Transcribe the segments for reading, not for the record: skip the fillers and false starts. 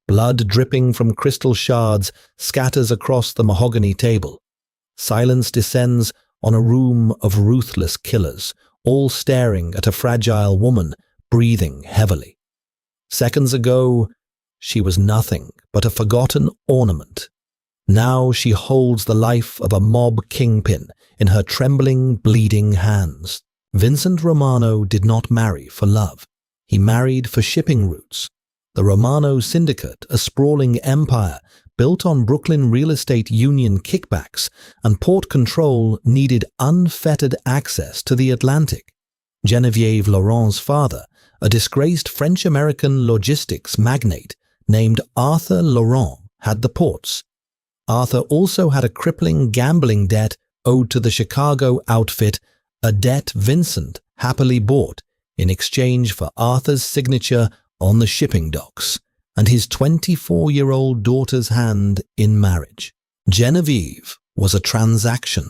Blood dripping from crystal shards scatters across the mahogany table. Silence descends on a room of ruthless killers, all staring at a fragile woman breathing heavily. Seconds ago, she was nothing but a forgotten ornament. Now she holds the life of a mob kingpin in her trembling, bleeding hands. Vincent Romano did not marry for love. He married for shipping routes. The Romano Syndicate, a sprawling empire built on Brooklyn real estate union kickbacks and port control, needed unfettered access to the Atlantic. Geneviève Laurent's father, a disgraced French-American logistics magnate named Arthur Laurent, had the ports. Arthur also had a crippling gambling debt owed to the Chicago outfit, a debt Vincent happily bought in exchange for Arthur's signature on the shipping docks and his 24-year-old daughter's hand in marriage. Geneviève was a transaction.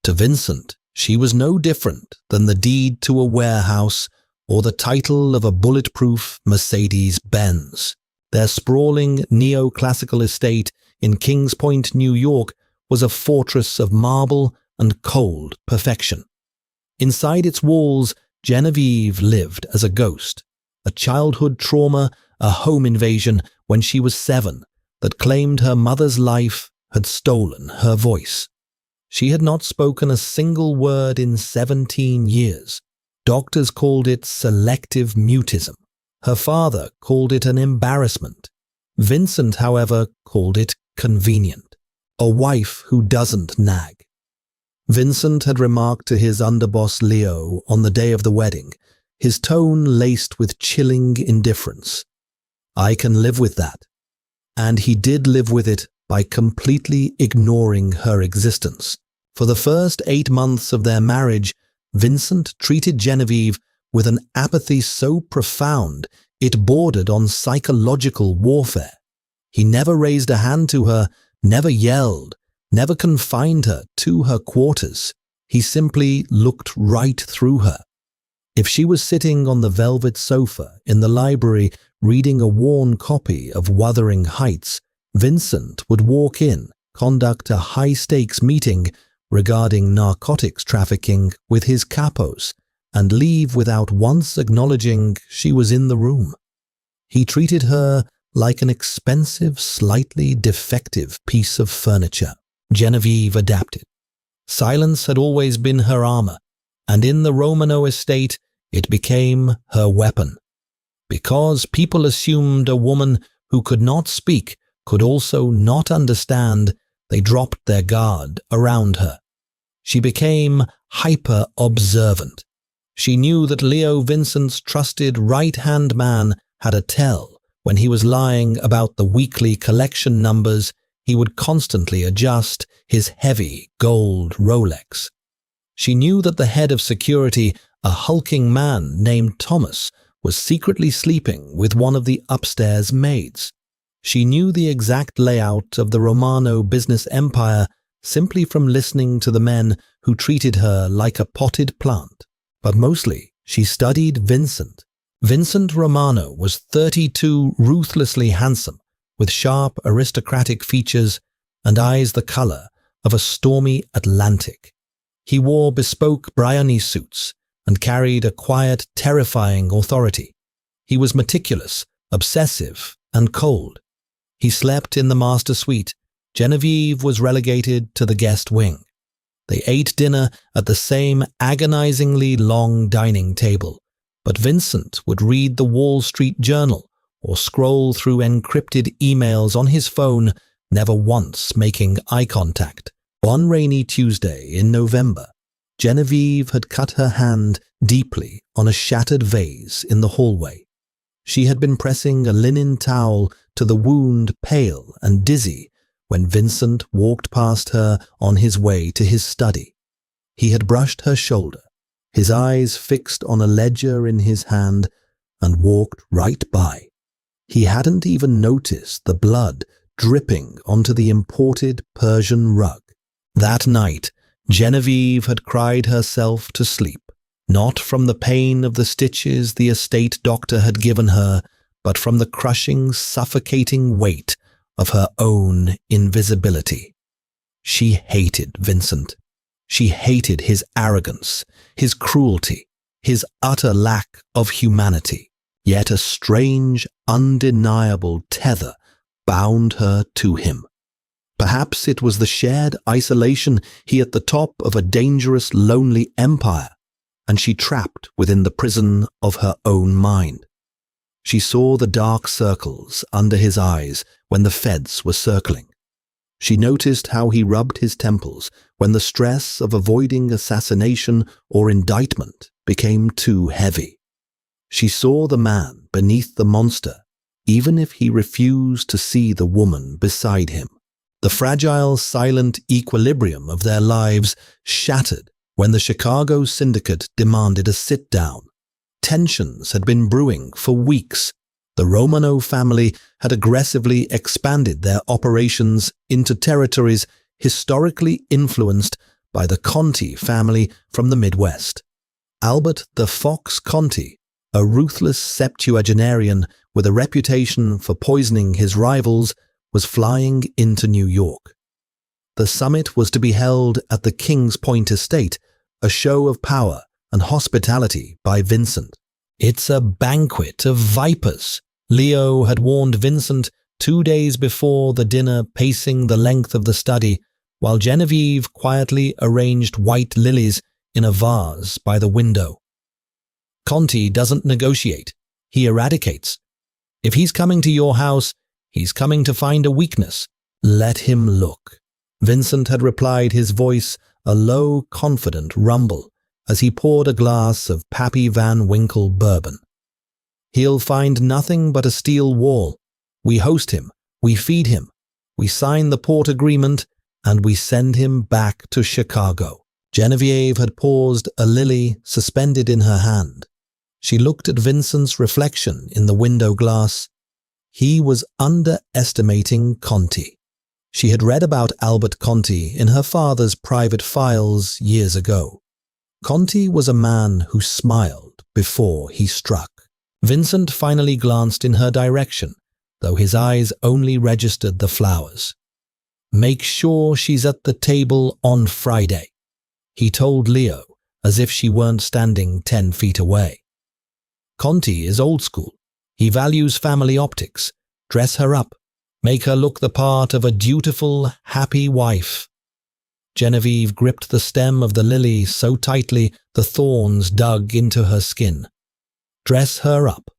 To Vincent, she was no different than the deed to a warehouse or the title of a bulletproof Mercedes-Benz. Their sprawling neoclassical estate in Kings Point, New York, was a fortress of marble and cold perfection. Inside its walls, Geneviève lived as a ghost, a childhood trauma, a home invasion when she was 7 that claimed her mother's life had stolen her voice. She had not spoken a single word in 17 years. Doctors called it selective mutism. Her father called it an embarrassment. Vincent, however, called it convenient. A wife who doesn't nag. Vincent had remarked to his underboss Leo on the day of the wedding, his tone laced with chilling indifference. I can live with that. And he did live with it by completely ignoring her existence. For the first 8 months of their marriage, Vincent treated Geneviève with an apathy so profound it bordered on psychological warfare. He never raised a hand to her, never yelled, never confined her to her quarters. He simply looked right through her. If she was sitting on the velvet sofa in the library reading a worn copy of Wuthering Heights, Vincent would walk in, conduct a high-stakes meeting regarding narcotics trafficking with his capos, and leave without once acknowledging she was in the room. He treated her like an expensive, slightly defective piece of furniture. Geneviève adapted. Silence had always been her armor, and in the Romano estate it became her weapon. Because people assumed a woman who could not speak could also not understand, they dropped their guard around her. She became hyper-observant. She knew that Leo Vincent's trusted right-hand man had a tell. When he was lying about the weekly collection numbers, he would constantly adjust his heavy gold Rolex. She knew that the head of security, a hulking man named Thomas, was secretly sleeping with one of the upstairs maids. She knew the exact layout of the Romano business empire simply from listening to the men who treated her like a potted plant. But mostly, she studied Vincent. Vincent Romano was 32, ruthlessly handsome, with sharp aristocratic features and eyes the color of a stormy Atlantic. He wore bespoke Bryony suits and carried a quiet, terrifying authority. He was meticulous, obsessive, and cold. He slept in the master suite. Geneviève was relegated to the guest wing. They ate dinner at the same agonizingly long dining table, but Vincent would read the Wall Street Journal or scroll through encrypted emails on his phone, never once making eye contact. One rainy Tuesday in November, Geneviève had cut her hand deeply on a shattered vase in the hallway. She had been pressing a linen towel to the wound, pale and dizzy, when Vincent walked past her on his way to his study. He had brushed her shoulder, his eyes fixed on a ledger in his hand, and walked right by. He hadn't even noticed the blood dripping onto the imported Persian rug. That night, Geneviève had cried herself to sleep, not from the pain of the stitches the estate doctor had given her, but from the crushing, suffocating weight of her own invisibility. She hated Vincent. She hated his arrogance, his cruelty, his utter lack of humanity. Yet a strange, undeniable tether bound her to him. Perhaps it was the shared isolation, he at the top of a dangerous, lonely empire, and she trapped within the prison of her own mind. She saw the dark circles under his eyes when the feds were circling. She noticed how he rubbed his temples when the stress of avoiding assassination or indictment became too heavy. She saw the man beneath the monster, even if he refused to see the woman beside him. The fragile, silent equilibrium of their lives shattered when the Chicago syndicate demanded a sit-down. Tensions had been brewing for weeks. The Romano family had aggressively expanded their operations into territories historically influenced by the Conti family from the Midwest. Albert the Fox Conti, a ruthless septuagenarian with a reputation for poisoning his rivals, was flying into New York. The summit was to be held at the Kings Point estate, a show of power and hospitality by Vincent. "It's a banquet of vipers," Leo had warned Vincent 2 days before the dinner, pacing the length of the study, while Genevieve quietly arranged white lilies in a vase by the window. "Conti doesn't negotiate, he eradicates. If he's coming to your house, he's coming to find a weakness. Let him look." Vincent had replied, his voice a low, confident rumble as he poured a glass of Pappy Van Winkle bourbon. "He'll find nothing but a steel wall. We host him, we feed him, we sign the port agreement, and we send him back to Chicago." Genevieve had paused, a lily suspended in her hand. She looked at Vincent's reflection in the window glass. He was underestimating Conti. She had read about Albert Conti in her father's private files years ago. Conti was a man who smiled before he struck. Vincent finally glanced in her direction, though his eyes only registered the flowers. "Make sure she's at the table on Friday," he told Leo, as if she weren't standing 10 feet away. "Conti is old school. He values family optics. Dress her up. Make her look the part of a dutiful, happy wife." Genevieve gripped the stem of the lily so tightly the thorns dug into her skin. "Dress her up.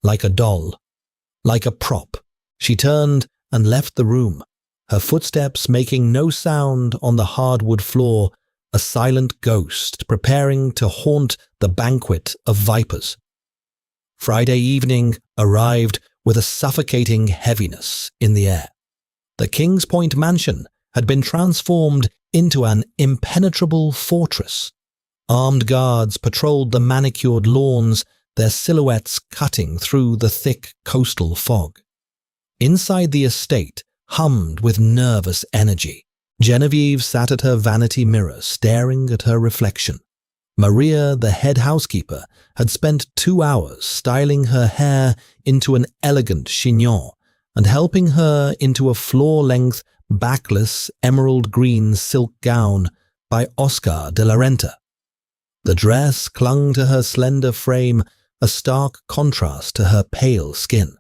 Like a doll. Like a prop." She turned and left the room, her footsteps making no sound on the hardwood floor, a silent ghost preparing to haunt the banquet of vipers. Friday evening arrived with a suffocating heaviness in the air. The Kings Point mansion had been transformed into an impenetrable fortress. Armed guards patrolled the manicured lawns, their silhouettes cutting through the thick coastal fog. Inside the estate hummed with nervous energy. Genevieve sat at her vanity mirror, staring at her reflection. Maria, the head housekeeper, had spent 2 hours styling her hair into an elegant chignon and helping her into a floor-length, backless, emerald green silk gown by Oscar de la Renta. The dress clung to her slender frame, a stark contrast to her pale skin.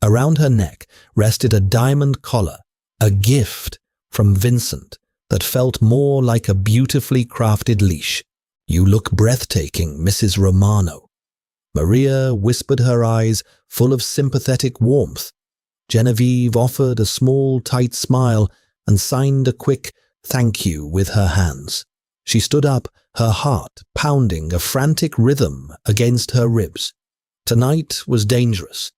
Around her neck rested a diamond collar, a gift from Vincent that felt more like a beautifully crafted leash. "You look breathtaking, Mrs. Romano." Maria whispered, her eyes full of sympathetic warmth. Genevieve offered a small, tight smile and signed a quick thank you with her hands. She stood up, her heart pounding a frantic rhythm against her ribs. Tonight was dangerous.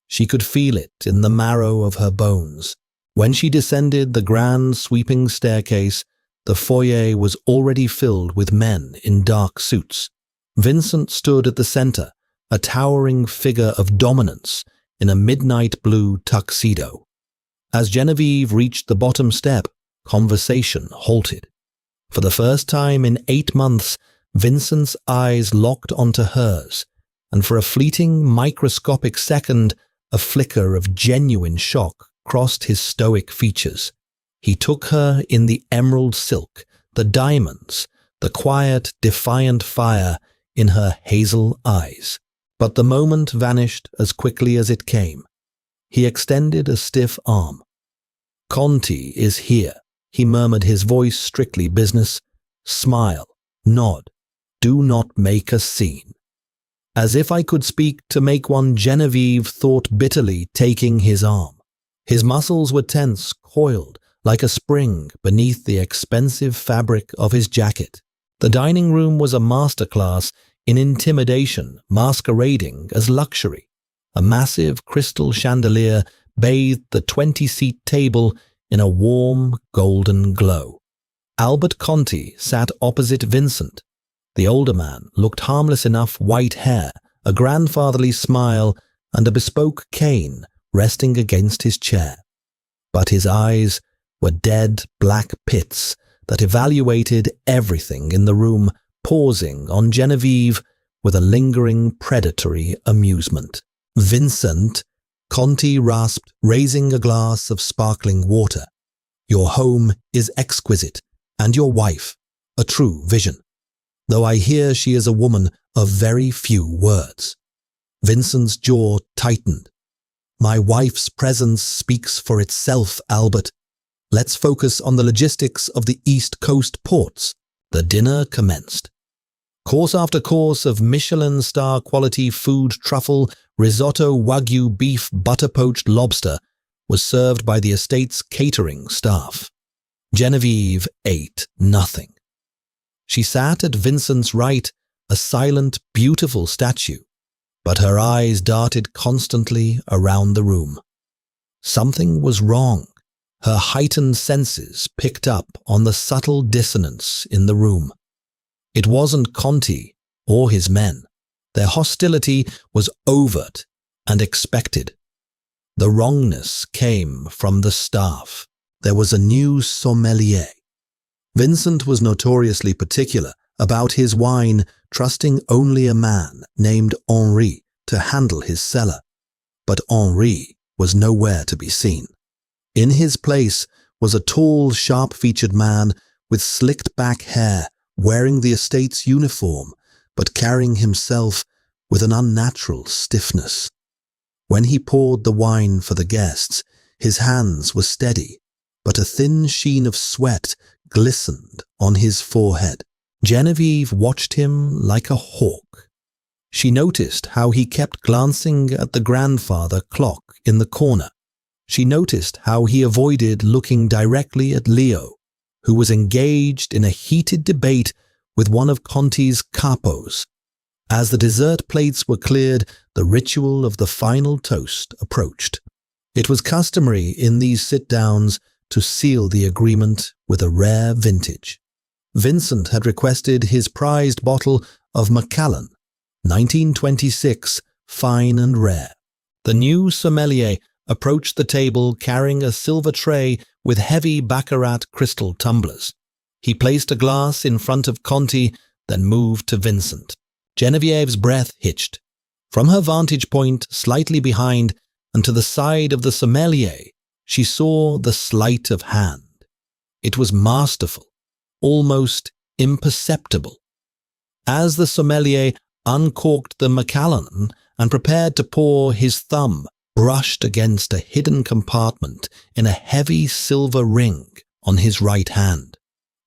She could feel it in the marrow of her bones. When she descended the grand sweeping staircase, the foyer was already filled with men in dark suits. Vincent stood at the center, a towering figure of dominance in a midnight blue tuxedo. As Genevieve reached the bottom step, conversation halted. For the first time in 8 months, Vincent's eyes locked onto hers, and for a fleeting, microscopic second, a flicker of genuine shock crossed his stoic features. He took her in the emerald silk, the diamonds, the quiet, defiant fire in her hazel eyes. But the moment vanished as quickly as it came. He extended a stiff arm. "Conti is here," he murmured, his voice strictly business. "Smile, nod, do not make a scene." As if I could speak to make one, Genevieve thought bitterly, taking his arm. His muscles were tense, coiled, like a spring beneath the expensive fabric of his jacket. The dining room was a masterclass in intimidation masquerading as luxury. A massive crystal chandelier bathed the 20-seat table in a warm, golden glow. Albert Conti sat opposite Vincent. The older man looked harmless enough, white hair, a grandfatherly smile, and a bespoke cane resting against his chair. But his eyes were dead black pits that evaluated everything in the room, pausing on Genevieve with a lingering predatory amusement. "Vincent," Conti rasped, raising a glass of sparkling water. "Your home is exquisite, and your wife, a true vision. Though I hear she is a woman of very few words." Vincent's jaw tightened. "My wife's presence speaks for itself, Albert. Let's focus on the logistics of the East Coast ports." The dinner commenced. Course after course of Michelin star quality food, truffle, risotto, wagyu beef, butter-poached lobster was served by the estate's catering staff. Genevieve ate nothing. She sat at Vincent's right, a silent, beautiful statue, but her eyes darted constantly around the room. Something was wrong. Her heightened senses picked up on the subtle dissonance in the room. It wasn't Conti or his men. Their hostility was overt and expected. The wrongness came from the staff. There was a new sommelier. Vincent was notoriously particular about his wine, trusting only a man named Henri to handle his cellar. But Henri was nowhere to be seen. In his place was a tall, sharp-featured man with slicked-back hair, wearing the estate's uniform, but carrying himself with an unnatural stiffness. When he poured the wine for the guests, his hands were steady, but a thin sheen of sweat glistened on his forehead. Genevieve watched him like a hawk. She noticed how he kept glancing at the grandfather clock in the corner. She noticed how he avoided looking directly at Leo, who was engaged in a heated debate with one of Conti's capos. As the dessert plates were cleared, the ritual of the final toast approached. It was customary in these sit-downs to seal the agreement with a rare vintage. Vincent had requested his prized bottle of Macallan, 1926, fine and rare. The new sommelier approached the table carrying a silver tray with heavy baccarat crystal tumblers. He placed a glass in front of Conti, then moved to Vincent. Genevieve's breath hitched. From her vantage point, slightly behind and to the side of the sommelier, she saw the sleight of hand. It was masterful, almost imperceptible. As the sommelier uncorked the Macallan and prepared to pour, his thumb brushed against a hidden compartment in a heavy silver ring on his right hand.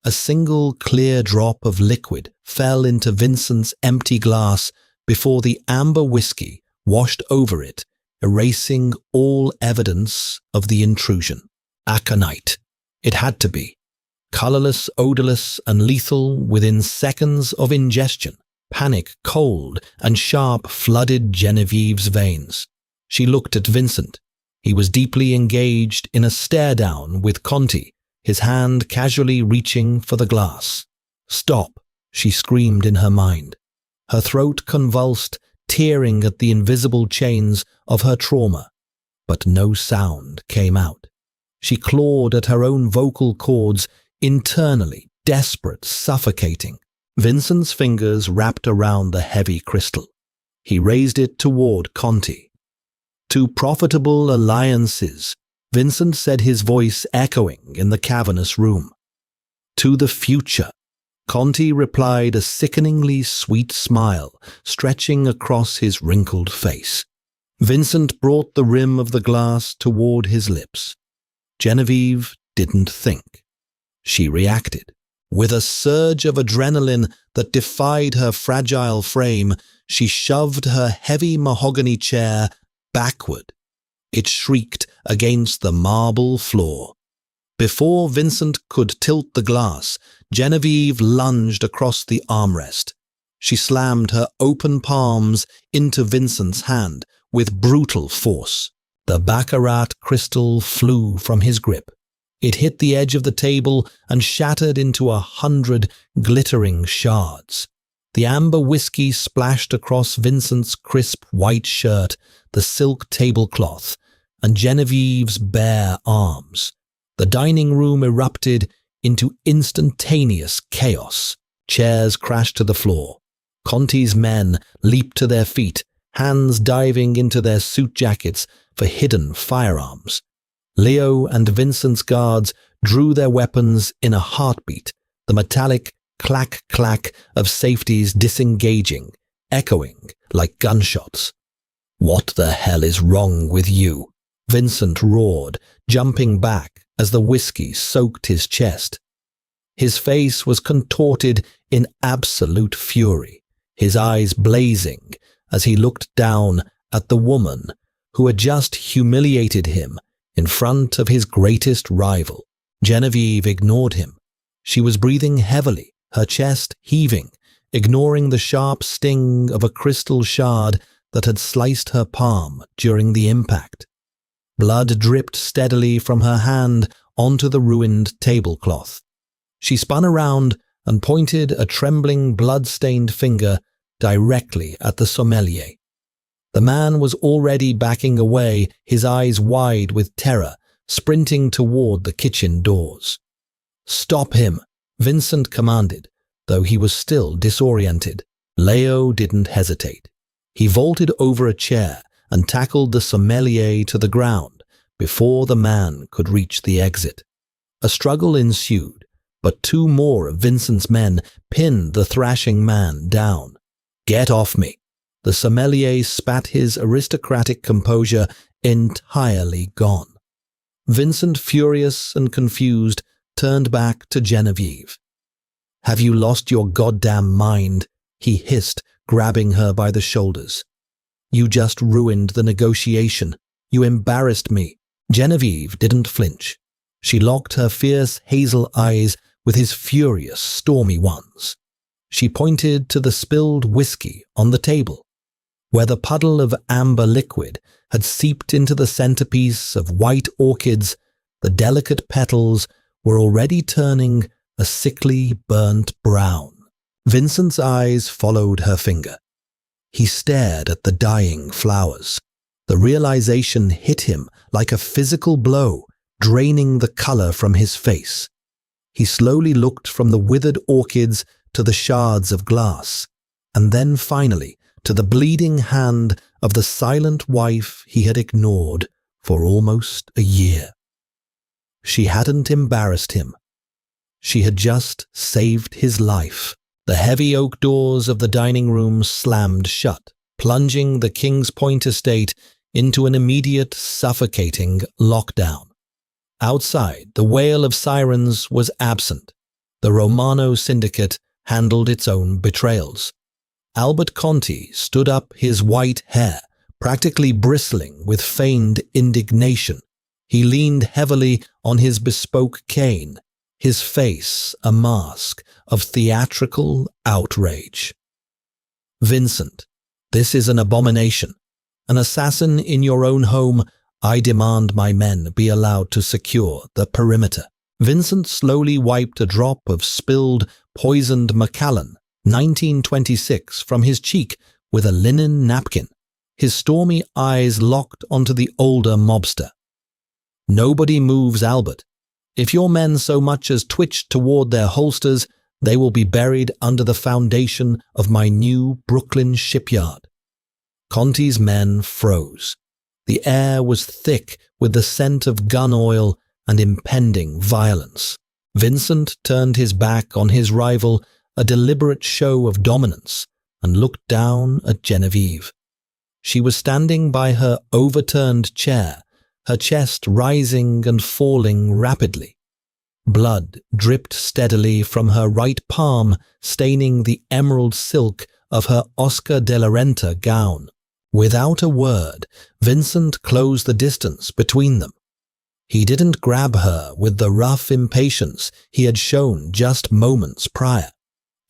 A single clear drop of liquid fell into Vincent's empty glass before the amber whiskey washed over it, erasing all evidence of the intrusion. Aconite. It had to be. Colorless, odorless, and lethal within seconds of ingestion. Panic, cold, and sharp flooded Genevieve's veins. She looked at Vincent. He was deeply engaged in a stare-down with Conti, his hand casually reaching for the glass. "Stop," she screamed in her mind. Her throat convulsed, tearing at the invisible chains of her trauma, but no sound came out. She clawed at her own vocal cords, internally desperate, suffocating. Vincent's fingers wrapped around the heavy crystal. He raised it toward Conti. To profitable alliances, Vincent said, his voice echoing in the cavernous room. To the future, Conti replied, a sickeningly sweet smile stretching across his wrinkled face. Vincent brought the rim of the glass toward his lips. Genevieve didn't think. She reacted. With a surge of adrenaline that defied her fragile frame, she shoved her heavy mahogany chair backward. It shrieked against the marble floor. Before Vincent could tilt the glass, Genevieve lunged across the armrest. She slammed her open palms into Vincent's hand with brutal force. The baccarat crystal flew from his grip. It hit the edge of the table and shattered into 100 glittering shards. The amber whiskey splashed across Vincent's crisp white shirt, the silk tablecloth, and Genevieve's bare arms. The dining room erupted into instantaneous chaos. Chairs crashed to the floor. Conti's men leaped to their feet, hands diving into their suit jackets for hidden firearms. Leo and Vincent's guards drew their weapons in a heartbeat, the metallic clack-clack of safeties disengaging, echoing like gunshots. "What the hell is wrong with you?" Vincent roared, jumping back as the whiskey soaked his chest. His face was contorted in absolute fury, his eyes blazing as he looked down at the woman who had just humiliated him in front of his greatest rival. Genevieve ignored him. She was breathing heavily, her chest heaving, ignoring the sharp sting of a crystal shard that had sliced her palm during the impact. Blood dripped steadily from her hand onto the ruined tablecloth. She spun around and pointed a trembling, blood-stained finger directly at the sommelier. The man was already backing away, his eyes wide with terror, sprinting toward the kitchen doors. "Stop him," Vincent commanded, though he was still disoriented. Leo didn't hesitate. He vaulted over a chair and tackled the sommelier to the ground before the man could reach the exit. A struggle ensued, but two more of Vincent's men pinned the thrashing man down. "Get off me." The sommelier spat, his aristocratic composure entirely gone. Vincent, furious and confused, turned back to Genevieve. "Have you lost your goddamn mind?" he hissed, grabbing her by the shoulders. "You just ruined the negotiation. You embarrassed me." Genevieve didn't flinch. She locked her fierce hazel eyes with his furious, stormy ones. She pointed to the spilled whiskey on the table, where the puddle of amber liquid had seeped into the centerpiece of white orchids. The delicate petals were already turning a sickly, burnt brown. Vincent's eyes followed her finger. He stared at the dying flowers. The realization hit him like a physical blow, draining the color from his face. He slowly looked from the withered orchids to the shards of glass, and then finally to the bleeding hand of the silent wife he had ignored for almost a year. She hadn't embarrassed him. She had just saved his life. The heavy oak doors of the dining room slammed shut, plunging the King's Point estate into an immediate, suffocating lockdown. Outside, the wail of sirens was absent. The Romano syndicate handled its own betrayals. Albert Conti stood up, his white hair practically bristling with feigned indignation. He leaned heavily on his bespoke cane, his face a mask of theatrical outrage. "Vincent, this is an abomination. An assassin in your own home. I demand my men be allowed to secure the perimeter." Vincent slowly wiped a drop of spilled, poisoned Macallan 1926 from his cheek with a linen napkin. His stormy eyes locked onto the older mobster. "Nobody moves, Albert. If your men so much as twitch toward their holsters, they will be buried under the foundation of my new Brooklyn shipyard." Conti's men froze. The air was thick with the scent of gun oil and impending violence. Vincent turned his back on his rival, a deliberate show of dominance, and looked down at Genevieve. She was standing by her overturned chair, her chest rising and falling rapidly. Blood dripped steadily from her right palm, staining the emerald silk of her Oscar de la Renta gown. Without a word, Vincent closed the distance between them. He didn't grab her with the rough impatience he had shown just moments prior.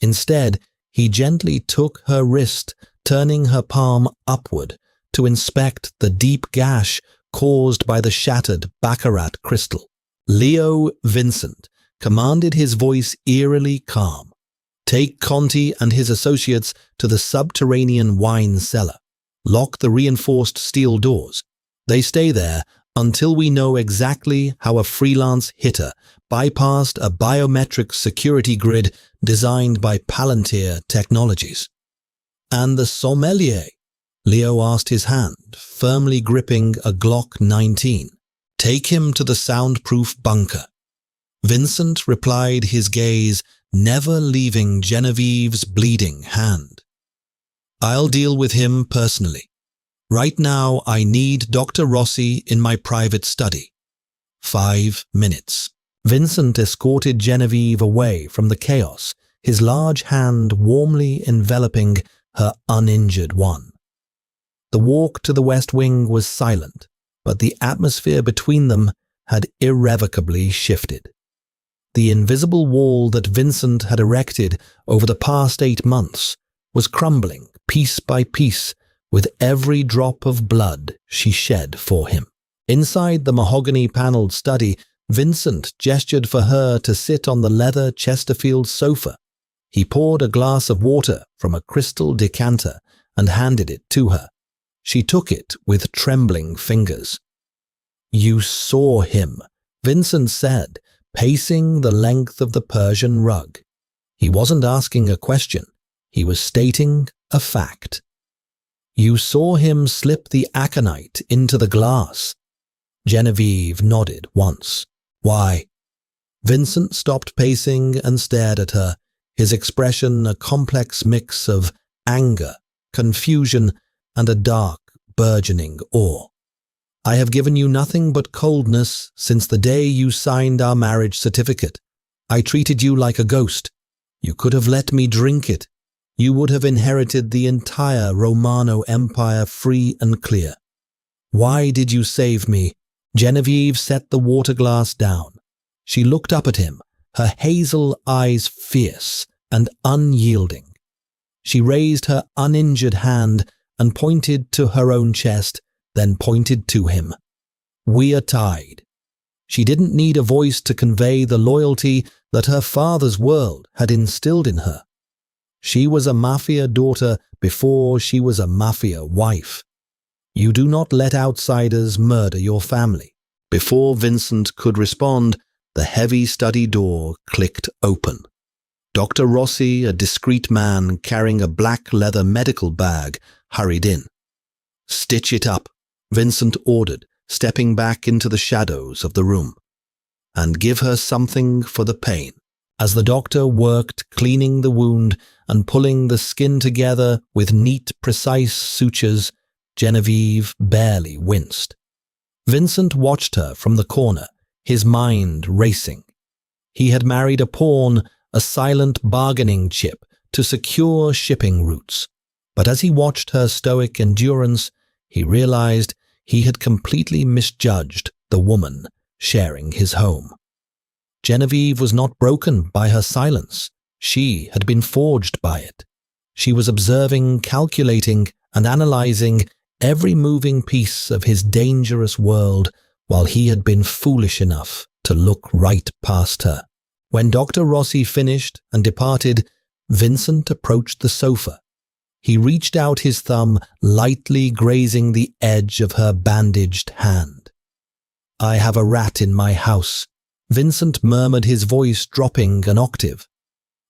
Instead, he gently took her wrist, turning her palm upward to inspect the deep gash caused by the shattered baccarat crystal. Leo Vincent commanded, his voice eerily calm. "Take Conti and his associates to the subterranean wine cellar. Lock the reinforced steel doors. They stay there until we know exactly how a freelance hitter bypassed a biometric security grid designed by Palantir Technologies." "And the sommelier?" Leo asked, his hand firmly gripping a Glock 19. "Take him to the soundproof bunker." Vincent replied, his gaze never leaving Genevieve's bleeding hand. "I'll deal with him personally. Right now, I need Dr. Rossi in my private study." 5 minutes. Vincent escorted Genevieve away from the chaos, his large hand warmly enveloping her uninjured one. The walk to the West Wing was silent, but the atmosphere between them had irrevocably shifted. The invisible wall that Vincent had erected over the past 8 months was crumbling piece by piece with every drop of blood she shed for him. Inside the mahogany-paneled study, Vincent gestured for her to sit on the leather Chesterfield sofa. He poured a glass of water from a crystal decanter and handed it to her. She took it with trembling fingers. "You saw him," Vincent said, pacing the length of the Persian rug. He wasn't asking a question. He was stating a fact. "You saw him slip the aconite into the glass." Genevieve nodded once. "Why?" Vincent stopped pacing and stared at her, his expression a complex mix of anger, confusion, and a dark, burgeoning awe. "I have given you nothing but coldness since the day you signed our marriage certificate. I treated you like a ghost. You could have let me drink it. You would have inherited the entire Romano Empire free and clear. Why did you save me?" Genevieve set the water glass down. She looked up at him, her hazel eyes fierce and unyielding. She raised her uninjured hand and pointed to her own chest, then pointed to him. "We are tied." She didn't need a voice to convey the loyalty that her father's world had instilled in her. She was a Mafia daughter before she was a Mafia wife. You do not let outsiders murder your family. Before Vincent could respond, the heavy study door clicked open. Dr. Rossi, a discreet man carrying a black leather medical bag, hurried in. "Stitch it up," Vincent ordered, stepping back into the shadows of the room. "And give her something for the pain." As the doctor worked cleaning the wound and pulling the skin together with neat, precise sutures, Genevieve barely winced. Vincent watched her from the corner, his mind racing. He had married a pawn, a silent bargaining chip to secure shipping routes. But as he watched her stoic endurance, he realized he had completely misjudged the woman sharing his home. Genevieve was not broken by her silence. She had been forged by it. She was observing, calculating, and analyzing every moving piece of his dangerous world while he had been foolish enough to look right past her. When Dr. Rossi finished and departed, Vincent approached the sofa. He reached out his thumb, lightly grazing the edge of her bandaged hand. "I have a rat in my house," Vincent murmured, his voice dropping an octave.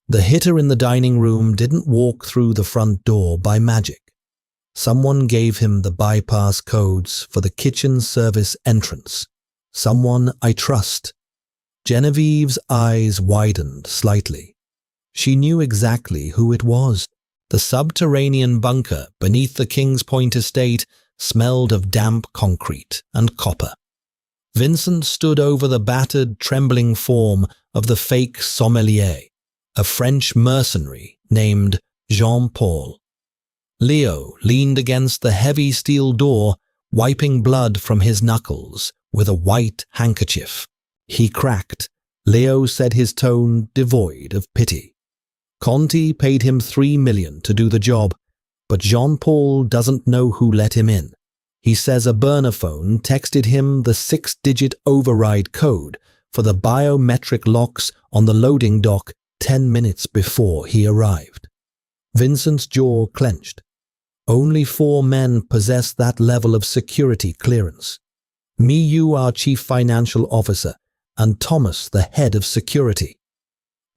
The hitter in the dining room didn't walk through the front door by magic. Someone gave him the bypass codes for the kitchen service entrance. Someone I trust. Genevieve's eyes widened slightly. She knew exactly who it was. The subterranean bunker beneath the Kings Point estate smelled of damp concrete and copper. Vincent stood over the battered, trembling form of the fake sommelier, a French mercenary named Jean-Paul. Leo leaned against the heavy steel door, wiping blood from his knuckles with a white handkerchief. He cracked. Leo said, his tone devoid of pity. Conti paid him $3 million to do the job, but Jean-Paul doesn't know who let him in. He says a burner phone texted him the 6-digit override code for the biometric locks on the loading dock 10 minutes before he arrived. Vincent's jaw clenched. Only 4 men possess that level of security clearance. Miyu, our chief financial officer, and Thomas, the head of security.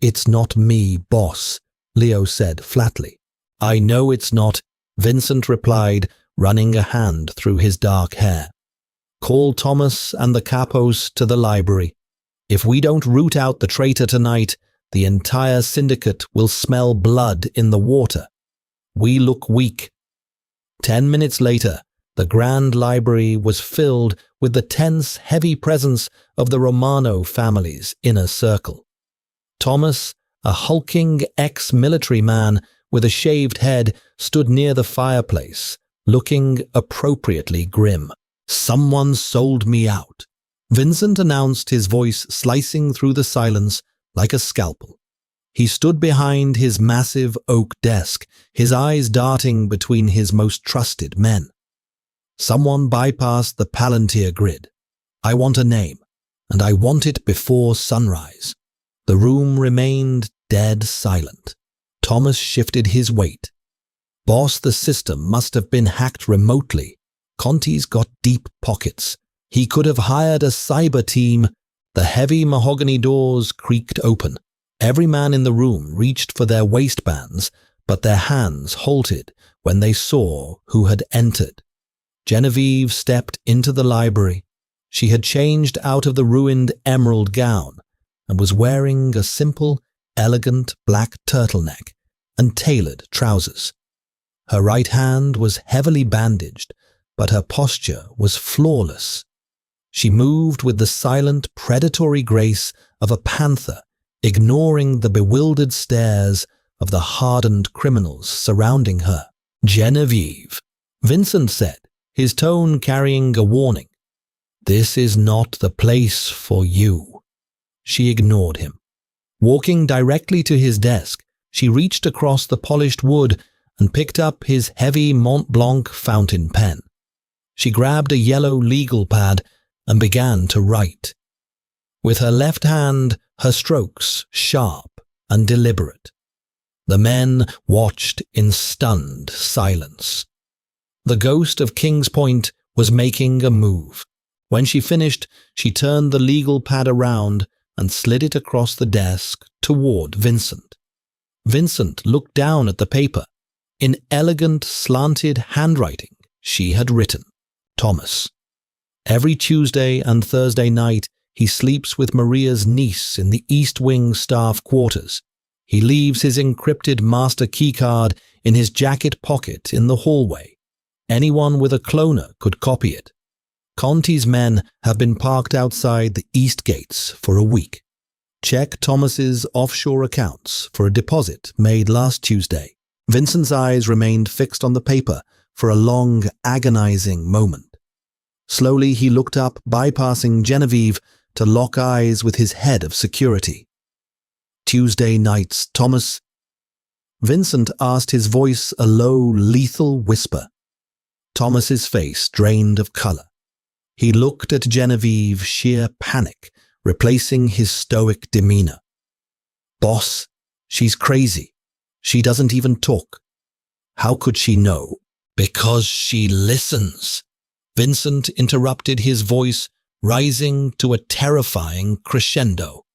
"It's not me, boss," Leo said flatly. "I know it's not," Vincent replied, running a hand through his dark hair. "Call Thomas and the capos to the library. If we don't root out the traitor tonight, the entire syndicate will smell blood in the water. We look weak." 10 minutes later, the Grand Library was filled with the tense, heavy presence of the Romano family's inner circle. Thomas, a hulking ex-military man with a shaved head, stood near the fireplace, looking appropriately grim. "Someone sold me out," Vincent announced, his voice slicing through the silence like a scalpel. He stood behind his massive oak desk, his eyes darting between his most trusted men. "Someone bypassed the Palantir grid. I want a name, and I want it before sunrise." The room remained dead silent. Thomas shifted his weight. "Boss, the system must have been hacked remotely. Conti's got deep pockets. He could have hired a cyber team." The heavy mahogany doors creaked open. Every man in the room reached for their waistbands, but their hands halted when they saw who had entered. Genevieve stepped into the library. She had changed out of the ruined emerald gown and was wearing a simple, elegant black turtleneck and tailored trousers. Her right hand was heavily bandaged, but her posture was flawless. She moved with the silent, predatory grace of a panther, ignoring the bewildered stares of the hardened criminals surrounding her. "Genevieve," Vincent said, his tone carrying a warning. "This is not the place for you." She ignored him. Walking directly to his desk, she reached across the polished wood and picked up his heavy Mont Blanc fountain pen. She grabbed a yellow legal pad and began to write. With her left hand, her strokes sharp and deliberate. The men watched in stunned silence. The ghost of Kings Point was making a move. When she finished, she turned the legal pad around and slid it across the desk toward Vincent. Vincent looked down at the paper. In elegant, slanted handwriting, she had written, "Thomas. Every Tuesday and Thursday night, he sleeps with Maria's niece in the East Wing staff quarters. He leaves his encrypted master keycard in his jacket pocket in the hallway. Anyone with a cloner could copy it. Conti's men have been parked outside the east gates for a week. Check Thomas's offshore accounts for a deposit made last Tuesday." Vincent's eyes remained fixed on the paper for a long, agonizing moment. Slowly he looked up, bypassing Genevieve, to lock eyes with his head of security. "Tuesday nights, Thomas?" Vincent asked, his voice a low, lethal whisper. Thomas's face drained of color. He looked at Genevieve, sheer panic replacing his stoic demeanor. "Boss, she's crazy. She doesn't even talk." "How could she know?" "Because she listens." Vincent interrupted, his voice rising to a terrifying crescendo.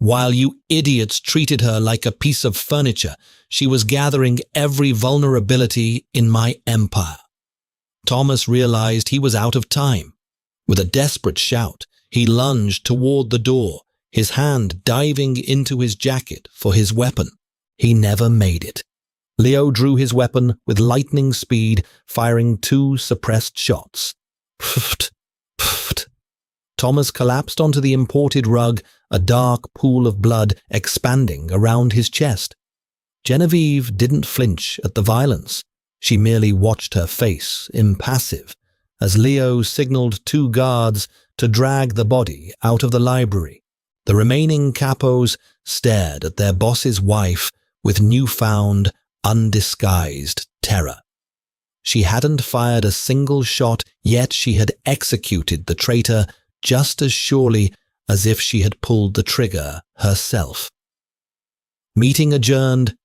While you idiots treated her like a piece of furniture, she was gathering every vulnerability in my empire. Thomas realized he was out of time. With a desperate shout, he lunged toward the door, his hand diving into his jacket for his weapon. He never made it. Leo drew his weapon with lightning speed, firing 2 suppressed shots. Pfft, pfft. Thomas collapsed onto the imported rug, a dark pool of blood expanding around his chest. Genevieve didn't flinch at the violence. She merely watched her face, impassive, as Leo signaled 2 guards to drag the body out of the library. The remaining capos stared at their boss's wife with newfound, undisguised terror. She hadn't fired a single shot, yet she had executed the traitor just as surely as if she had pulled the trigger herself. Meeting adjourned,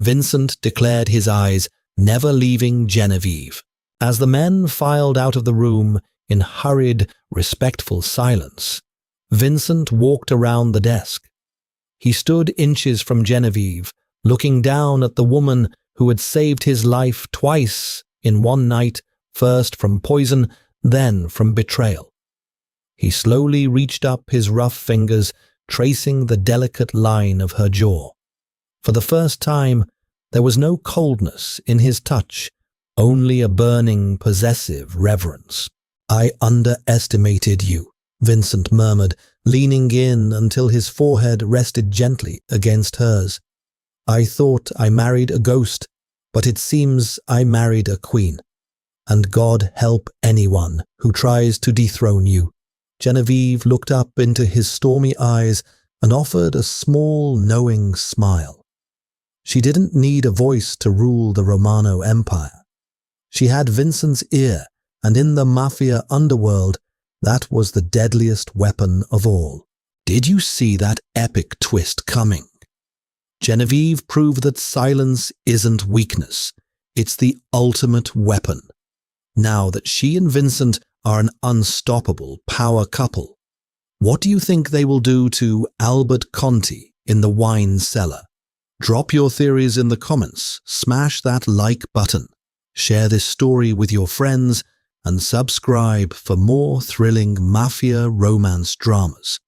Vincent declared his eyes, never leaving Genevieve. As the men filed out of the room in hurried, respectful silence, Vincent walked around the desk. He stood inches from Genevieve, looking down at the woman who had saved his life twice in one night, first from poison, then from betrayal. He slowly reached up his rough fingers, tracing the delicate line of her jaw. For the first time, there was no coldness in his touch, only a burning, possessive reverence. "I underestimated you," Vincent murmured, leaning in until his forehead rested gently against hers. "I thought I married a ghost, but it seems I married a queen. And God help anyone who tries to dethrone you." Genevieve looked up into his stormy eyes and offered a small, knowing smile. She didn't need a voice to rule the Romano Empire. She had Vincent's ear, and in the Mafia underworld, that was the deadliest weapon of all. "Did you see that epic twist coming?" Genevieve proved that silence isn't weakness. It's the ultimate weapon. Now that she and Vincent are an unstoppable power couple, what do you think they will do to Albert Conti in the wine cellar? Drop your theories in the comments, smash that like button, share this story with your friends, and subscribe for more thrilling Mafia romance dramas.